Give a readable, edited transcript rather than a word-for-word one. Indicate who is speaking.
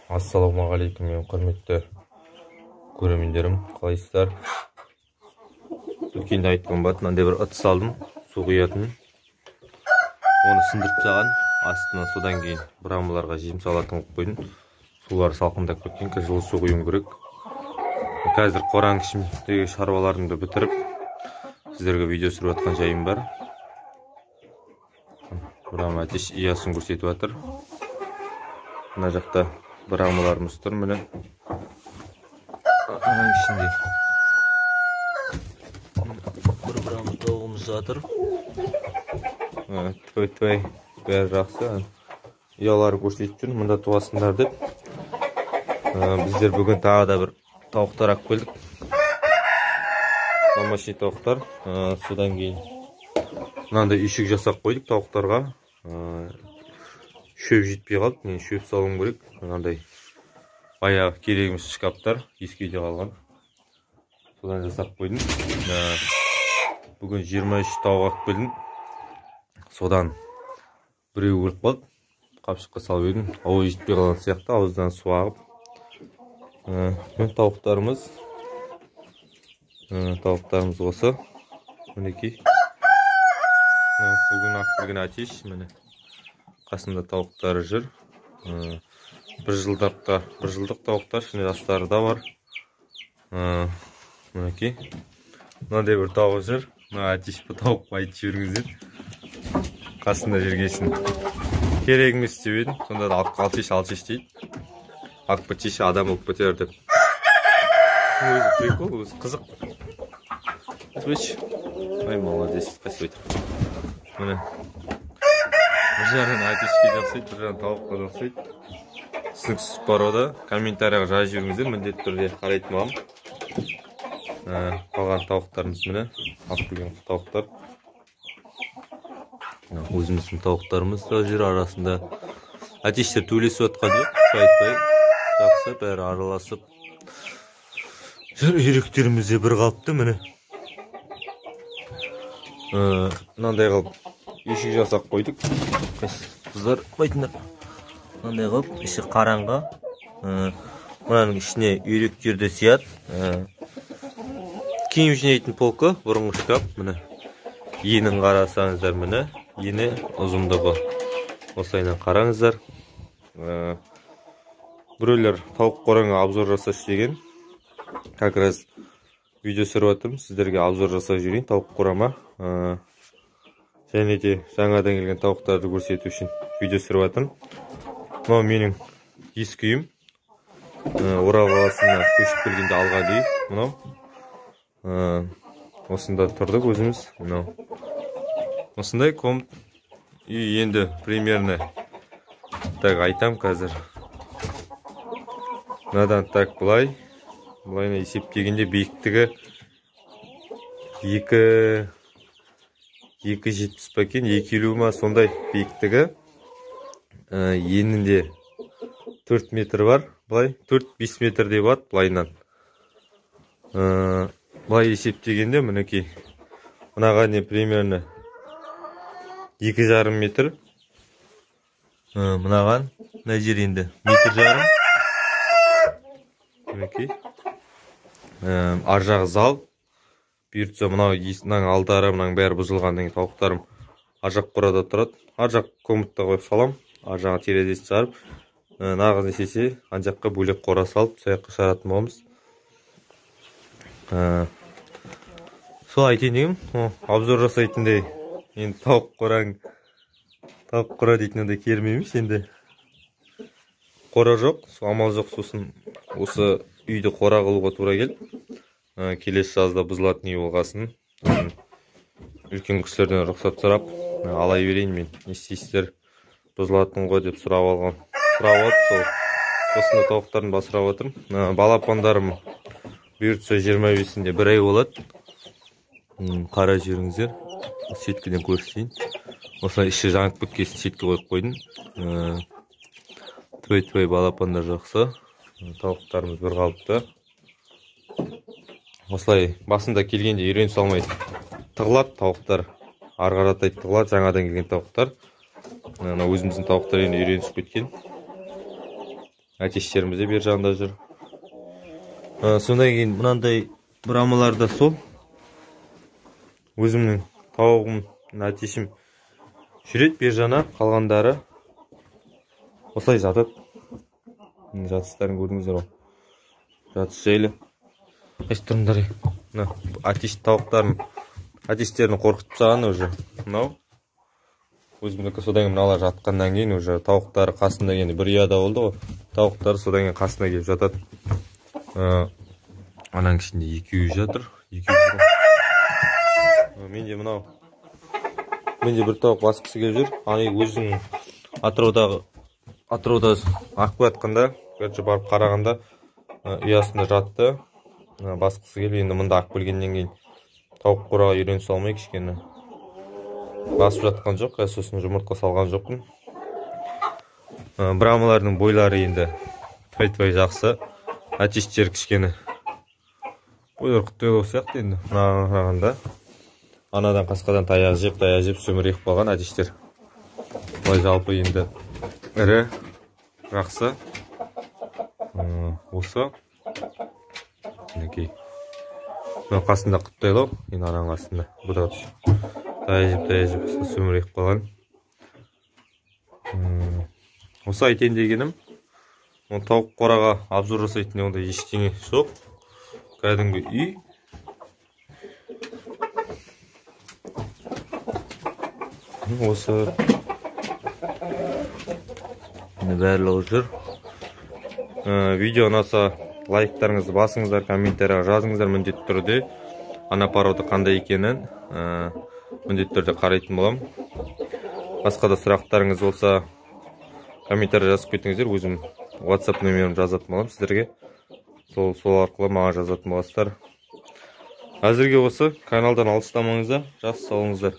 Speaker 1: Ассалаумағалейкум, мен құрметті көрермендерім, қалайсыздар? Өткенде айтқан бат, мынандай бір ыдыс алдым, су құятын. Оны сындырып тастаған, астына содан кейін брамаларға жем салатын қойып қойдым. Сулары салқындап кеткен, жылы су құюым керек. Қазір қораның ішіндегі шаруаларымды бітіріп, сіздерге видео түсіріп жатқан жайым бар. Брама әтеш иясын көрсетіп жатыр. Мына жақта брамаларымыз тұр, міне. Ананың ішінде бір брамыз тауығымыз жатыр. Төй бәрі жақсы. Ұялары көрсетіп жүр, мұнда туасындар деп. Біздер бүгін тағы да бір тауықтар алып келдік. Домашний тауықтар. Содан кейін мынандай үйшік жасап қойдық тауықтарға. Шөп жетпей қалды, мен шөп салуым керек. Мынандай баяғы керегіміз шкаптар ескейде қалған. Содан жасап қойдым. Бүгін 23 тауық алып келдім. Содан біреу өліп қалды. Қапшыққа салып едім. Ауыз жетпей қалған сияқты, ауыздан су ағып. Мен тауықтарымыз осы. Мінекей. Бүгін ақ келген әтеш, міне. Қасында тауықтары жүр. Бір жылдық тауықтар, шыны жастары да бар. Мінекей. Мынандай бір тауық жүр. Әтеш бұл тауық айтып жіберіңіздер. Қасында жүргесін. Керегіміз істеп едім. Сонда да алшеш дейді. Ақ бітшеш адам болып бітер деп. Өзі прикол, өзі қызық. Слышь? Ай, молодец, спасибо. Міне. Бір жағынан әтешке жақсайды, бір жағынан тауыққа жақсайды. Түсініксіз порода. Комментарияға жазып жіберіңіздер, міндетті түрде қарайтын боламын. Қалған тауықтарымыз міне. Алып келген тауықтар. Өзіміздің тауықтарымыз да жүр арасында. Әтештер төлесіп жатқан жоқ, айтпай. Жақсы, бәрі араласып. Үйректеріміз де бір қалыпты, міне. Мынандай қалып үйшік жасап қойдық. Қыздар байтындар. Мынандай қалып, іші қараңғы. Мұнаның ішіне үйректерді сият. Киім жинайтын полка, бұрынғы шкаф, міне. Енін қарасаңыздар, міне. Ені ұзындығы. Осылайынан қараңыздар. Біреулер тауық қораңа обзор жасашы деген. Как раз видео түсіріп жатырмын, сіздерге обзор жасап жүрейін тауық қорама. Және де жаңадан келген тауықтарды көрсету үшін видео түсіріп жатырмын. Мынау менің ескі үйім. Орал қаласына көшіп келгенде алған үй. Мынау. Осында тұрдық өзіміз. Мынау. Осындай комнат үй, енді примерно так айтам қазір. Мынадан так былайына есептегенде биіктігі 2,70 па екен, 2,50 ма сондай биіктігі. Енінде 4 метр бар, былай 4-5 метрдей бар былайынан. Былай есептегенде мінекей. Мынаға не примерно 2,5 метр. Мынаған мына жер енді 1,5 метр. Мінекей. Ар жағы зал. Бұйыртса мынау алдары мынаң бәрі бұзылған деген тауықтарым ар жақ қорада тұрады. Ар жақ комнатта қойып салам. Ар жағы терезесін шығарып, нағыз есесе ан жаққа бөлек қора салып, сояққа шығаратын боламыз. Сол айтайын дегем, обзор жасайтындай енді тауық қора дейтінінде кермейміз енді. Қора жоқ, амал жоқ, сосын осы үйді қора қылуға тура келді. Келесі жазда бұзылатын үй болғасын. Үлкен кісілерден рұқсат сұрап, алай берейін мен. Не істейсіздер, бұзылатын ғой деп сұрап алып, сол осында тауықтарын басырап отырмын. Балапандарым бұйыртса 25-інде бір ай болады. Қара жүріңіздер, сеткіден көрсетейін. Осылай іші жаңып кеткесін сетке қойып қойдым. Төй балапандар жақсы. Тауықтарымыз бір қалыпты. Осылай басында келгенде үйрен салмай тығылады тауықтар. Арғаратай тығылады жаңадан келген тауықтар. Өзіміздің тауықтар енді үйренісіп кеткен. Әтештеріміз де бер жағында жүр. Сондан кейін мынандай бұрамаларда сол. Өзімнің тауығым, әтешім жүрет бер жана, қалғандары осылай жатады. Жатыстарын көрдіңіздер ғой. Жатыс жайлы. Қайсы тұрыңдар. Әтеш тауықтарын, әтештерін қорқытып тастаған уже. Мынау. Өзімдікі содан кейін мыналар жатқаннан кейін уже тауықтары қасында енді бір ұяда болды ғой. Тауықтары содан кейін қасына келіп жатады. Ананың ішінде екеуі жатыр. Менде мынау. Менде бір тауық басқысы келіп жүр. Аны өзінің атырауда ақып жатқанда, барып қарағанда ұясында жатты. Басқысы келіп енді мында ақып келгеннен кейін тауық қораға үйрене салмай кішкене басып жатқан жоқ, сосын жұмыртқа салған жоқпын. Брамалардың бойлары енді айтпай жақсы. Әтештер кішкене бойлар құттайлау сияқты енді. Қарағанда анадан қасқадан таяқ жеп сөмірек болған әтештер. Бұлай жалпы енді ірі жақсы. Осы мінекей. Қасында құттайлау, енді ананың қасында. Бұда таяжып сөмірек қалған. Осы айтайын дегенім, тауық қораға обзор жасайтын онда ештеңе жоқ. Кәдімгі үй. Осы барлығы жүр. Видео ұнаса лайктарыңызды басыңыздар, комментарияға жазыңыздар міндетті түрде. Ана порода қандай екенін міндетті түрде қарайтын болам. Басқа да сұрақтарыңыз болса комментария жазып кетіңіздер. Өзім WhatsApp нөмірімді жазатын болам сіздерге. Сол арқылы маған жазатын боласыздар. Әзірге осы каналдан алыстамаңыздар. Жақсы сау болыңыздар.